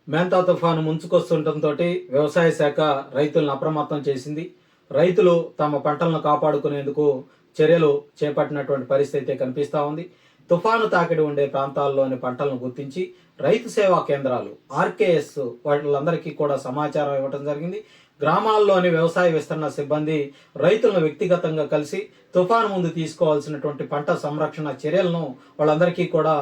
మేంతా తుఫాను ముంచుకొస్తుండటంతో వ్యవసాయ శాఖ రైతులను అప్రమత్తం చేసింది. రైతులు తమ పంటలను కాపాడుకునేందుకు చర్యలు చేపట్టినటువంటి పరిస్థితి అయితే కనిపిస్తూ ఉంది. తుఫాను తాకిడి ఉండే ప్రాంతాల్లోని పంటలను గుర్తించి రైతు సేవా కేంద్రాలు ఆర్కేఎస్ వాళ్ళందరికీ కూడా సమాచారం ఇవ్వడం జరిగింది. గ్రామాల్లోని వ్యవసాయ విస్తరణ సిబ్బంది రైతులను వ్యక్తిగతంగా కలిసి తుఫాను ముందు తీసుకోవాల్సినటువంటి పంట సంరక్షణ చర్యలను వాళ్ళందరికీ కూడా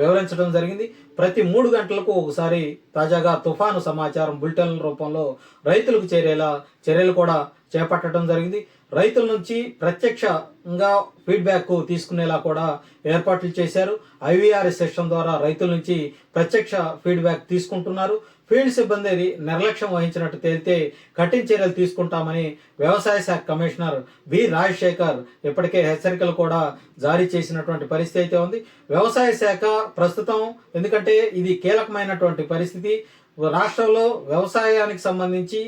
వివరించడం జరిగింది. ప్రతి 3 గంటలకు ఒకసారి తాజాగా తుఫాను సమాచారం బులెటిన్ల రూపంలో రైతులకు చేరేలా చర్యలు కూడా చేపట్టడం జరిగింది. రైతుల నుంచి ప్రత్యక్షంగా ఫీడ్బ్యాక్ తీసుకునేలా కూడా ఏర్పాట్లు చేశారు. ఐవీఆర్ఎస్ సిస్టమ్ ద్వారా రైతుల నుంచి ప్రత్యక్ష ఫీడ్బ్యాక్ తీసుకుంటున్నారు. ఫీల్డ్ సిబ్బంది నిర్లక్ష్యం వహించినట్టు తేలితే కఠిన చర్యలు తీసుకుంటామని వ్యవసాయ శాఖ కమిషనర్ బి రాజశేఖర్ ఇప్పటికే హెచ్చరికలు కూడా జారీ చేసినటువంటి పరిస్థితి అయితే ఉంది. వ్యవసాయ శాఖ ప్రస్తుతం, ఎందుకంటే ఇది కీలకమైనటువంటి పరిస్థితి, రాష్ట్రంలో వ్యవసాయానికి సంబంధించి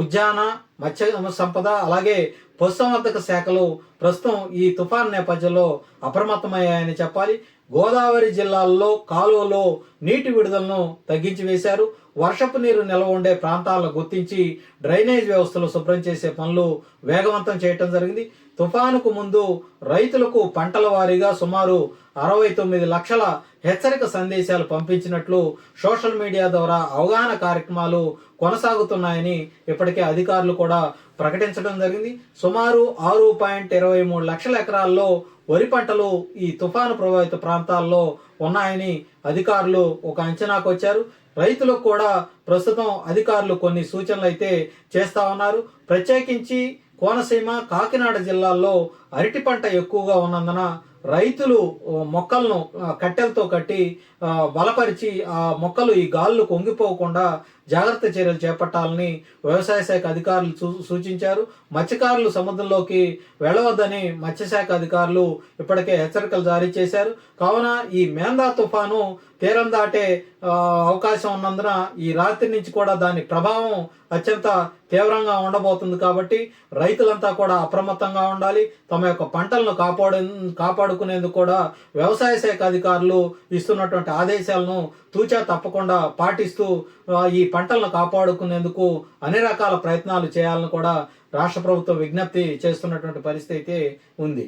ఉద్యాన మత్స్య సంపద అలాగే పశుసంవర్ధక శాఖలు ప్రస్తుతం ఈ తుఫాన్ నేపథ్యంలో అప్రమత్తమయ్యాయని చెప్పాలి. గోదావరి జిల్లాల్లో కాలువలో నీటి విడుదలను తగ్గించి వేశారు. వర్షపు నీరు నిల్వ ఉండే ప్రాంతాలను గుర్తించి డ్రైనేజ్ వ్యవస్థలు శుభ్రం చేసే పనులు వేగవంతం చేయటం జరిగింది. తుఫానుకు ముందు రైతులకు పంటల వారీగా సుమారు 69 లక్షల హెచ్చరిక సందేశాలు పంపించినట్లు సోషల్ మీడియా ద్వారా అవగాహన కార్యక్రమాలు కొనసాగుతున్నాయని ఇప్పటికే అధికారులు కూడా ప్రకటించడం జరిగింది. సుమారు 6.23 లక్షల ఎకరాల్లో వరి పంటలు ఈ తుఫాను ప్రభావిత ప్రాంతాల్లో ఉన్నాయని అధికారులు ఒక అంచనాకు వచ్చారు. రైతులకు కూడా ప్రస్తుతం అధికారులు కొన్ని సూచనలు అయితే చేస్తా ఉన్నారు. ప్రత్యేకించి కోనసీమ, కాకినాడ జిల్లాల్లో అరటి పంట ఎక్కువగా ఉన్నందున రైతులు మొక్కలను కట్టెలతో కట్టి బలపరిచి ఆ మొక్కలు ఈ గాలులు కొంగిపోకుండా జాగ్రత్త చర్యలు చేపట్టాలని వ్యవసాయ శాఖ అధికారులు సూచించారు. మత్స్యకారులు సముద్రంలోకి వెళ్ళవద్దని మత్స్యశాఖ అధికారులు ఇప్పటికే హెచ్చరికలు జారీ చేశారు. కావున ఈ మేందా తుఫాను తీరం దాటే అవకాశం ఉన్నందున ఈ రాత్రి నుంచి కూడా దాని ప్రభావం అత్యంత తీవ్రంగా ఉండబోతుంది. కాబట్టి రైతులంతా కూడా అప్రమత్తంగా ఉండాలి. తమ యొక్క పంటలను కాపాడుకునేందుకు కూడా వ్యవసాయ శాఖ అధికారులు ఇస్తున్నటువంటి ఆదేశాలను తూచా తప్పకుండా పాటిస్తూ ఈ పంటలను కాపాడుకునేందుకు అన్ని రకాల ప్రయత్నాలు చేయాలని కూడా రాష్ట్ర ప్రభుత్వం విజ్ఞప్తి చేస్తున్నటువంటి పరిస్థితి అయితే ఉంది.